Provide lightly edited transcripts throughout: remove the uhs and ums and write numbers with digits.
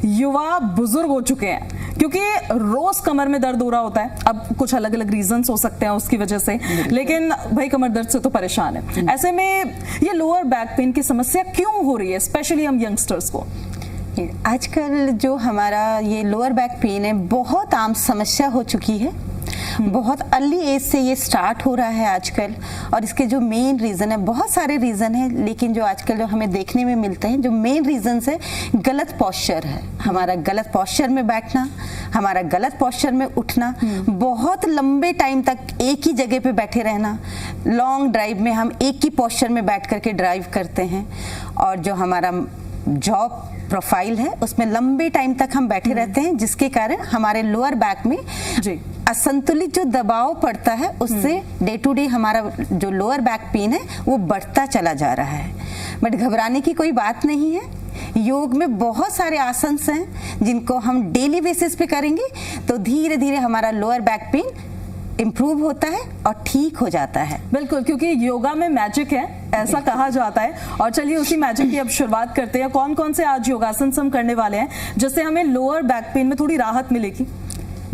युवा बुजुर्ग हो चुके हैं, क्योंकि रोज कमर में दर्द हो रहा होता है। अब कुछ अलग अलग रीजंस हो सकते हैं उसकी वजह से, लेकिन भाई कमर दर्द से तो परेशान है। ऐसे में ये लोअर बैक पेन की समस्या क्यों हो रही है, स्पेशली हम यंगस्टर्स को? आजकल जो हमारा ये लोअर बैक पेन है बहुत आम समस्या हो चुकी है। बहुत अर्ली एज से ये स्टार्ट हो रहा है आजकल, और इसके जो मेन रीजन है, बहुत सारे रीजन है, लेकिन जो आजकल जो हमें देखने में मिलते हैं, जो मेन रीजन है गलत पोस्चर है। हमारा गलत पोस्चर में बैठना, हमारा गलत पोस्चर में उठना, बहुत लंबे टाइम तक एक ही जगह पे बैठे रहना। लॉन्ग ड्राइव में हम एक ही पोस्चर में बैठ करके ड्राइव करते हैं, और जो हमारा जॉब प्रोफाइल है उसमें लंबे टाइम तक हम बैठे रहते हैं, जिसके कारण हमारे लोअर बैक में असंतुलित जो दबाव पड़ता है, उससे डे टू डे हमारा जो लोअर बैक पेन है वो बढ़ता चला जा रहा है। बट घबराने की कोई बात नहीं है। योग में बहुत सारे आसन हैं जिनको हम डेली बेसिस पे करेंगे तो धीरे धीरे हमारा लोअर बैक पेन इम्प्रूव होता है और ठीक हो जाता है। बिल्कुल, क्योंकि योगा में मैजिक है, ऐसा कहा जाता है। और चलिए उसी मैजिक की अब शुरुआत करते हैं। कौन कौन से आज योगासन हम करने वाले हैं जिससे हमें लोअर बैक पेन में थोड़ी राहत मिलेगी?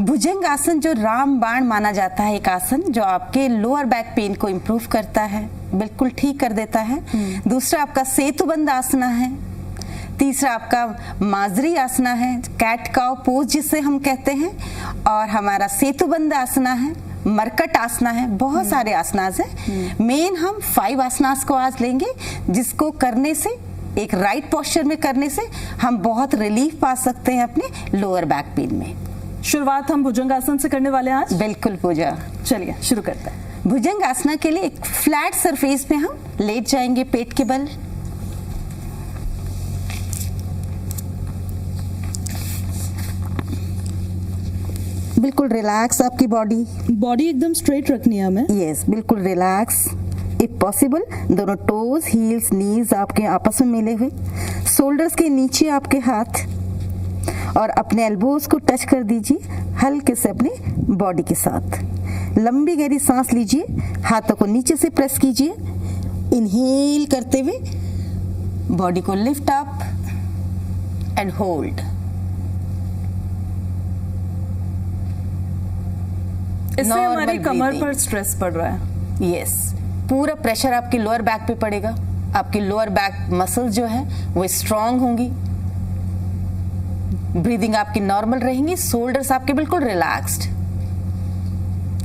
भुजंग आसन जो रामबाण माना जाता है, एक आसन जो आपके लोअर बैक पेन को इम्प्रूव करता है, बिल्कुल ठीक कर देता है। दूसरा आपका सेतुबंद आसना है। तीसरा आपका माजरी आसना है, कैट काउ पोज जिसे हम कहते हैं। और हमारा सेतुबंद आसना है, मरकट आसना है, बहुत सारे आसनास हैं। मेन हम 5 आसनास को आज लेंगे, जिसको करने से, एक राइट पोस्चर में करने से हम बहुत रिलीफ पा सकते हैं अपने लोअर बैक पेन में। शुरुआत हम भुजंग आसन से करने वाले हैं आज। बिल्कुल पूजा, चलिए शुरू करते हैं। भुजंग आसना के लिए एक फ्लैट सरफेस पे हम लेट जाएंगे, पेट के बल। बिल्कुल रिलैक्स आपकी बॉडी एकदम स्ट्रेट रखनी है हमें। यस, बिल्कुल रिलैक्स। इफ पॉसिबल दोनों टोज, हील्स, नीज आपके आपस में मिले हुए, शोल्डर्स के नीचे आपके हाथ, और अपने एल्बोज को टच कर दीजिए हल्के से अपने बॉडी के साथ। लंबी गहरी सांस लीजिए, हाथों को नीचे से प्रेस कीजिए। इनहेल करते हुए बॉडी को लिफ्ट अप एंड होल्ड। इससे हमारी कमर पर स्ट्रेस पड़ रहा है। यस, पूरा प्रेशर आपके लोअर बैक पे पड़ेगा। आपकी लोअर बैक मसल्स जो है वो स्ट्रांग होंगी, ब्रीदिंग आपकी नॉर्मल रहेंगी, शोल्डर्स आपके बिल्कुल relaxed.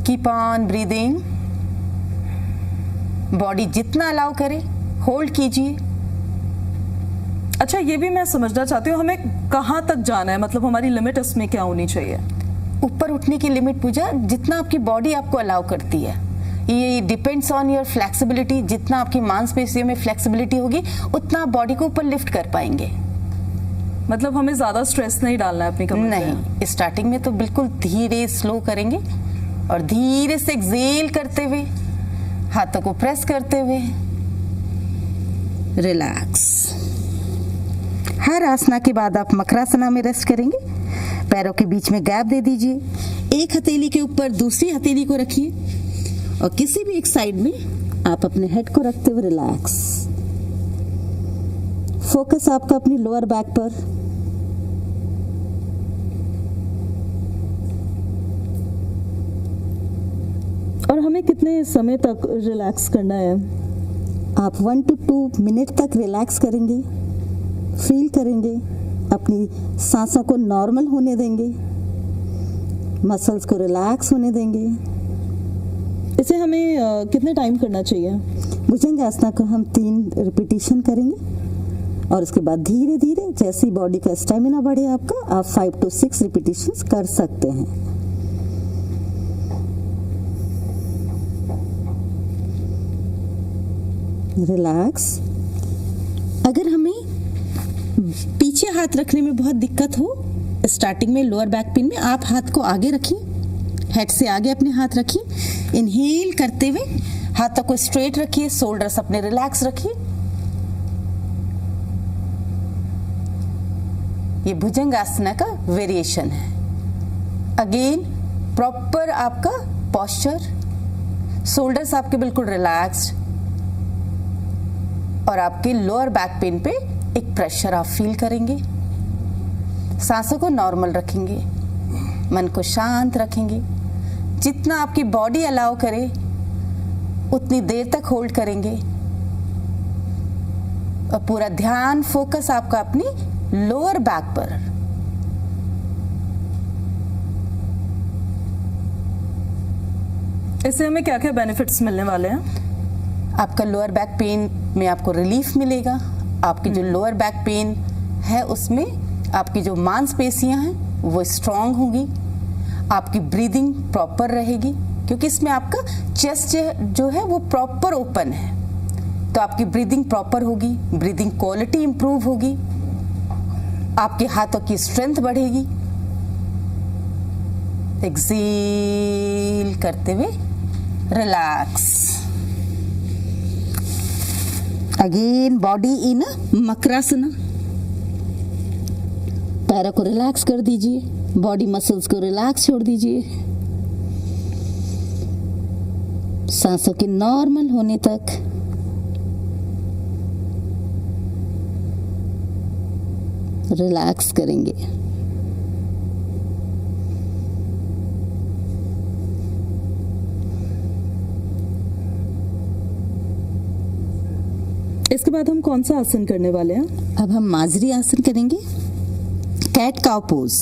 Keep on breathing. Body जितना अलाउ करे होल्ड कीजिए। अच्छा, ये भी मैं समझना चाहती हूँ, हमें कहाँ तक जाना है, मतलब हमारी लिमिट इसमें क्या होनी चाहिए? ऊपर उठने की लिमिट पूजा, जितना आपकी बॉडी आपको अलाउ करती है। ये डिपेंड्स ऑन योर फ्लेक्सिबिलिटी। जितना आपकी मांसपेशियों में फ्लेक्सिबिलिटी होगी उतना आप बॉडी को ऊपर लिफ्ट कर पाएंगे। मतलब हमें ज्यादा स्ट्रेस नहीं डालना है अपनी कमर पे? नहीं, स्टार्टिंग में तो बिल्कुल धीरे स्लो करेंगे, और धीरे से एक्सेल करते हुए, हाथों को प्रेस करते हुए रिलैक्स। हर आसना के बाद आप मकरासना में रेस्ट करेंगे। पैरों के बीच में गैप दे दीजिए। एक हथेली के ऊपर दूसरी हथेली को रखिए, और किसी भी एक साइड में आप अपने हेड को रखते हुए रिलैक्स। फोकस आपका अपनी लोअर बैक पर। और हमें कितने समय तक रिलैक्स करना है? आप 1 to 2 मिनट तक रिलैक्स करेंगे, फील करेंगे, अपनी सांसों को नॉर्मल होने देंगे, मसल्स को रिलैक्स होने देंगे। इसे हमें कितने टाइम करना चाहिए? भुजंग आसना को हम 3 रिपीटिशन करेंगे, और उसके बाद धीरे धीरे जैसी बॉडी का स्टेमिना बढ़े आपका, आप 5 to 6 रिपीटिशंस कर सकते हैं। रिलैक्स। अगर हमें पीछे हाथ रखने में बहुत दिक्कत हो, स्टार्टिंग में लोअर बैक पेन में, आप हाथ को आगे रखिए, हेड से आगे अपने हाथ रखिए। इनहेल करते हुए हाथों को स्ट्रेट रखिए, शोल्डर्स अपने रिलैक्स रखिए। ये भुजंग आसना का वेरिएशन है। अगेन प्रॉपर आपका पोस्चर, शोल्डर्स आपके बिल्कुल रिलैक्स्ड, और आपके लोअर बैक पेन पे एक प्रेशर आप फील करेंगे। सांसों को नॉर्मल रखेंगे, मन को शांत रखेंगे। जितना आपकी बॉडी अलाउ करे उतनी देर तक होल्ड करेंगे और पूरा ध्यान फोकस आपका अपनी लोअर बैक पर। इससे हमें क्या क्या बेनिफिट्स मिलने वाले हैं? आपका लोअर बैक पेन में आपको रिलीफ मिलेगा। आपकी जो लोअर बैक पेन है उसमें आपकी जो मांसपेशियां हैं वो स्ट्रांग होंगी। आपकी ब्रीदिंग प्रॉपर रहेगी क्योंकि इसमें आपका चेस्ट जो है वो प्रॉपर ओपन है, तो आपकी ब्रीदिंग प्रॉपर होगी, ब्रीदिंग क्वालिटी इंप्रूव होगी, आपके हाथों की स्ट्रेंथ बढ़ेगी। एक्सेल करते हुए relax again, body in makarasana. पैरों को रिलैक्स कर दीजिए, बॉडी मसल्स को रिलैक्स छोड़ दीजिए। सांसों के नॉर्मल होने तक रिलैक्स करेंगे। इसके बाद हम कौन सा आसन करने वाले हैं? अब हम माजरी आसन करेंगे, कैट काउ पोज।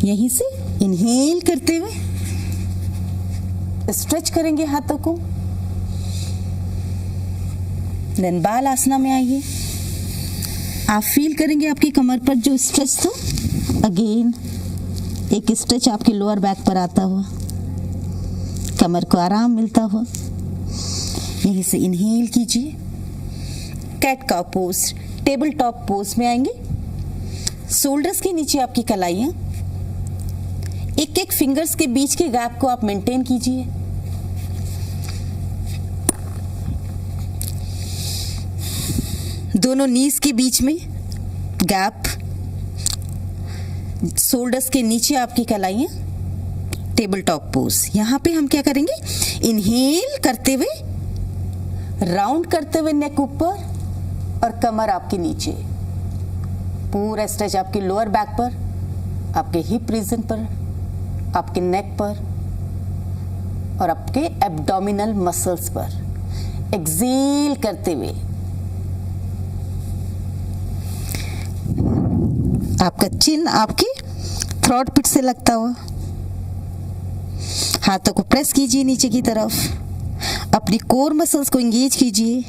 यहीं से इनहेल करते हुए स्ट्रेच करेंगे हाथों को, देन बाल आसना में आइए। आप फील करेंगे आपकी कमर पर जो स्ट्रेच था, अगेन एक स्ट्रेच आपके लोअर बैक पर आता हुआ, कमर को आराम मिलता हुआ। यहीं से इनहेल कीजिए, cat cow pose, table top pose में आएंगे। शोल्डर्स के नीचे आपकी कलाइयां, एक एक फिंगर्स के बीच के गैप को आप मेंटेन कीजिए। दोनों नीज के बीच में गैप, शोल्डर्स के नीचे आपकी कलाइयां, टेबल टॉप पोज। यहां पे हम क्या करेंगे, इनहेल करते हुए राउंड करते हुए नेक ऊपर और कमर आपके नीचे, पूरा स्ट्रेच आपके लोअर बैक पर, आपके हिप रीजन पर, आपके नेक पर और आपके एब्डोमिनल मसल्स पर। एक्सेल करते हुए आपका चिन आपके थ्रोट पिट से लगता हुआ, हाथों को प्रेस कीजिए नीचे की तरफ, अपनी कोर मसल्स को एंगेज कीजिए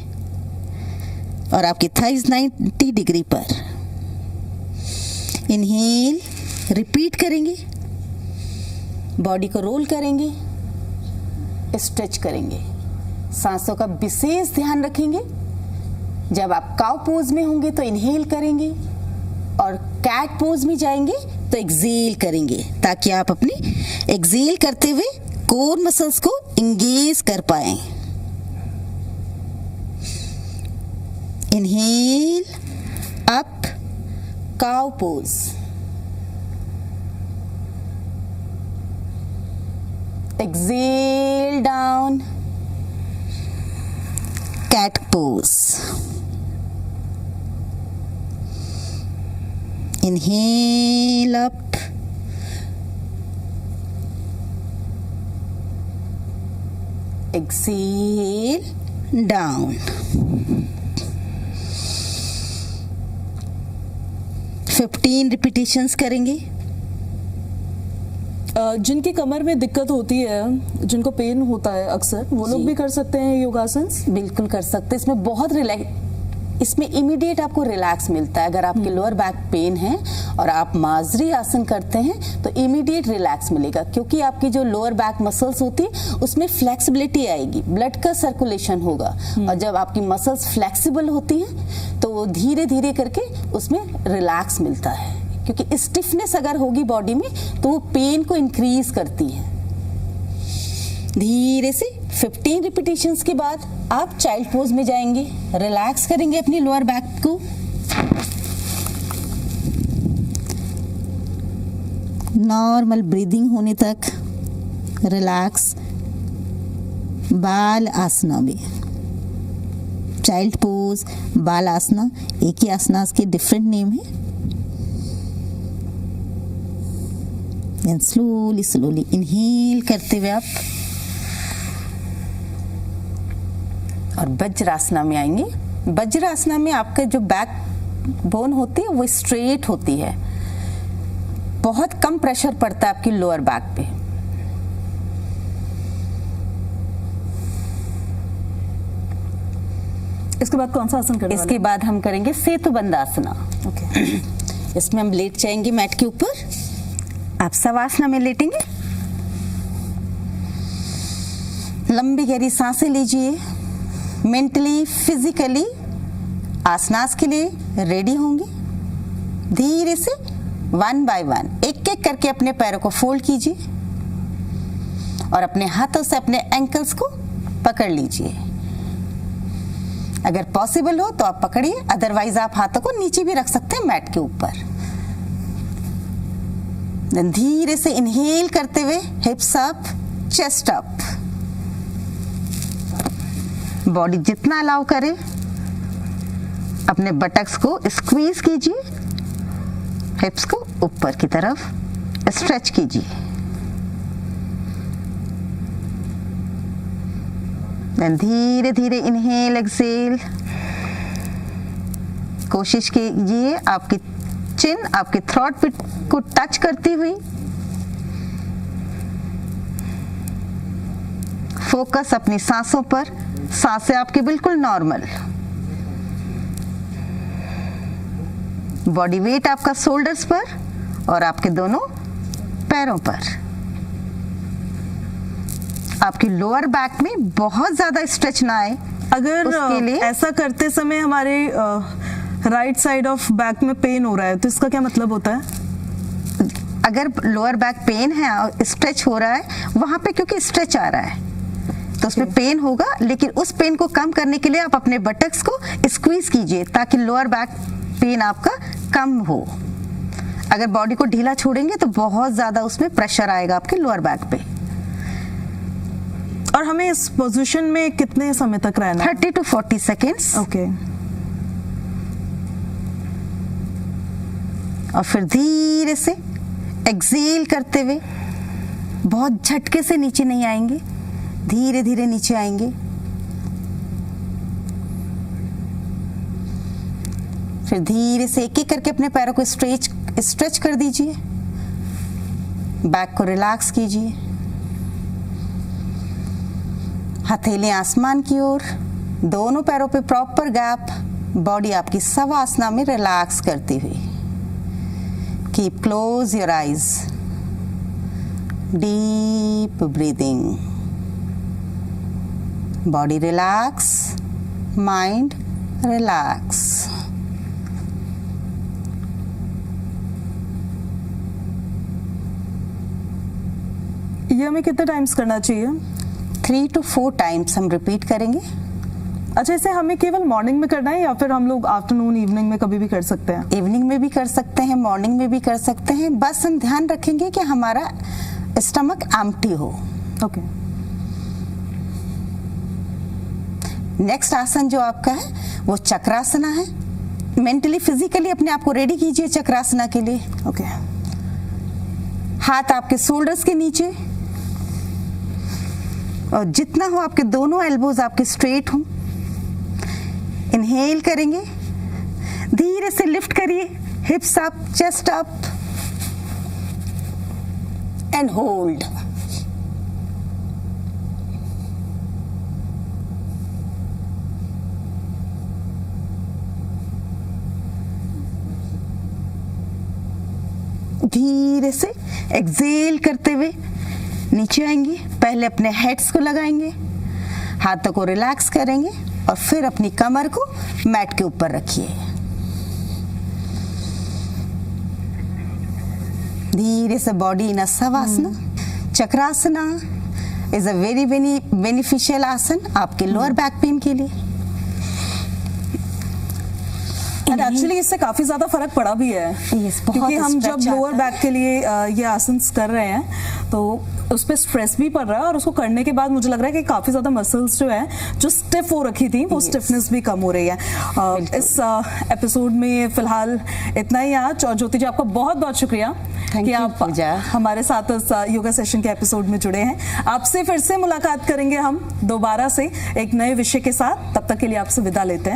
और आपकी थाइज 90 डिग्री पर। इनहेल रिपीट करेंगे, बॉडी को रोल करेंगे, स्ट्रेच करेंगे। सांसों का विशेष ध्यान रखेंगे। जब आप काउ पोज में होंगे तो इनहेल करेंगे और कैट पोज में जाएंगे तो एक्सेल करेंगे, ताकि आप अपनी एक्सेल करते हुए कोर मसल्स को एंगेज कर पाएं। Inhale up, cow pose, exhale down, cat pose. Inhale up, exhale down. 15 repetitions करेंगे। जिनकी कमर में दिक्कत होती है, जिनको पेन होता है अक्सर, वो लोग भी कर सकते हैं योगासन? बिल्कुल कर सकते हैं। इसमें बहुत इसमें इमीडिएट आपको रिलैक्स मिलता है। अगर आपके लोअर बैक पेन है और आप माजरी आसन करते हैं तो इमीडिएट रिलैक्स मिलेगा, क्योंकि आपकी जो लोअर बैक मसल्स होती है उसमें फ्लेक्सिबिलिटी आएगी, ब्लड का सर्कुलेशन होगा। और जब आपकी मसल्स फ्लेक्सिबल होती हैं तो धीरे धीरे करके उसमें रिलैक्स मिलता है, क्योंकि स्टिफनेस अगर होगी बॉडी में तो वो पेन को इंक्रीज करती है। धीरे से 15 रिपीटेशंस के बाद आप चाइल्ड पोज में जाएंगे। रिलैक्स करेंगे अपनी लोअर बैक को। नॉर्मल ब्रीदिंग होने तक रिलैक्स। बाल आसना में, चाइल्ड पोज, बाल आसना, एक ही आसना के डिफरेंट नेम है। देन स्लोली स्लोली इनहेल करते हुए आप और वज्रासना में आएंगे। वज्रासना में आपका जो बैक बोन होती है वो स्ट्रेट होती है, बहुत कम प्रेशर पड़ता है आपकी लोअर बैक पे। इसके बाद कौन सा आसन करेंगे? इसके बाद हम करेंगे सेतुबंधासना। ओके। इसमें हम लेट जाएंगे मैट के ऊपर, आप शवासना में लेटेंगे, लंबी गहरी सांसें लीजिए, मेंटली फिजिकली आसनास के लिए रेडी होंगे। धीरे से 1 बाय 1 एक एक करके अपने पैरों को फोल्ड कीजिए और अपने हाथों से अपने एंकल्स को पकड़ लीजिए। अगर पॉसिबल हो तो आप पकड़िए, अदरवाइज आप हाथों को नीचे भी रख सकते हैं मैट के ऊपर। धीरे से इनहेल करते हुए हिप्स अप, चेस्ट अप, बॉडी जितना अलाउ करे अपने बटक्स को स्क्वीज कीजिए, हिप्स को ऊपर की तरफ स्ट्रेच कीजिए। धीरे धीरे इनहेल एक्सेल, कोशिश कीजिए आपकी चिन आपके थ्रोट पिट को टच करती हुई। फोकस अपनी सांसों पर, सांसें आपकी बिल्कुल नॉर्मल, बॉडी वेट आपका शोल्डर्स पर और आपके दोनों पैरों पर। आपकी लोअर बैक में बहुत ज्यादा स्ट्रेच ना आए, अगर उसके लिए ऐसा करते समय हमारे राइट साइड ऑफ बैक में पेन हो रहा है तो इसका क्या मतलब होता है? अगर लोअर बैक पेन है और स्ट्रेच हो रहा है वहां पे, क्योंकि स्ट्रेच आ रहा है तो उसमें पेन होगा, लेकिन उस पेन को कम करने के लिए आप अपने बटक्स को स्क्वीज कीजिए ताकि लोअर बैक पेन आपका कम हो। अगर बॉडी को ढीला छोड़ेंगे तो बहुत ज्यादा उसमें प्रेशर आएगा आपके लोअर बैक पे। और हमें इस पोजीशन में कितने समय तक रहना है? 30 to 40 सेकेंड्स। ओके। और फिर धीरे से एक्सेल करते हुए, बहुत झटके से नीचे नहीं आएंगे, धीरे धीरे नीचे आएंगे। फिर धीरे से एक एक करके अपने पैरों को स्ट्रेच कर दीजिए, बैक को रिलैक्स कीजिए, हथेली आसमान की ओर, दोनों पैरों पे प्रॉपर गैप, बॉडी आपकी शवासना में रिलैक्स करती हुई। Keep close your eyes, deep breathing, body relax, mind relax. ये हमें कितने टाइम्स करना चाहिए? 3 to 4 टाइम्स हम रिपीट करेंगे। अच्छा, इसे हमें केवल मॉर्निंग में करना है या फिर हम लोग आफ्टरनून इवनिंग में कभी भी कर सकते हैं? इवनिंग में भी कर सकते हैं, मॉर्निंग में भी कर सकते हैं, बस हम ध्यान रखेंगे कि हमारा स्टमक एम्प्टी हो। ओके। नेक्स्ट आसन जो आपका है वो चक्रासना है। मेंटली फिजिकली अपने आप को रेडी कीजिए चक्रासना के लिए। ओके। हाथ आपके शोल्डर्स के नीचे और जितना हो आपके दोनों एल्बोज आपके स्ट्रेट हों। इनहेल करेंगे, धीरे से लिफ्ट करिए, हिप्स up, chest up and hold. धीरे से एक्सेल करते हुए नीचे आएंगे, पहले अपने हेड्स को लगाएंगे, हाथों को रिलैक्स करेंगे और फिर अपनी कमर को मैट के ऊपर रखिए। धीरे से body in शवासना। Chakrasana is a very very beneficial आसन आपके लोअर बैक पेन के लिए। एंड एक्चुअली इससे काफी ज्यादा फर्क पड़ा भी है। Yes, बहुत क्योंकि हम जब stretch लोअर आता है। बैक के लिए ये आसन कर रहे हैं तो उस पर स्ट्रेस भी पड़ रहा है और उसको करने के बाद मुझे लग रहा है कि काफी ज्यादा मसल्स जो है जो स्टिफ हो रखी थी वो स्टिफनेस भी कम हो रही है। इस एपिसोड में फिलहाल इतना ही आज। और ज्योति जी आपका बहुत बहुत शुक्रिया Thank कि you, आप पूजा। हमारे साथ इस योगा सेशन के एपिसोड में जुड़े हैं। आपसे फिर से मुलाकात करेंगे हम दोबारा से एक नए विषय के साथ। तब तक के लिए आपसे विदा लेते हैं।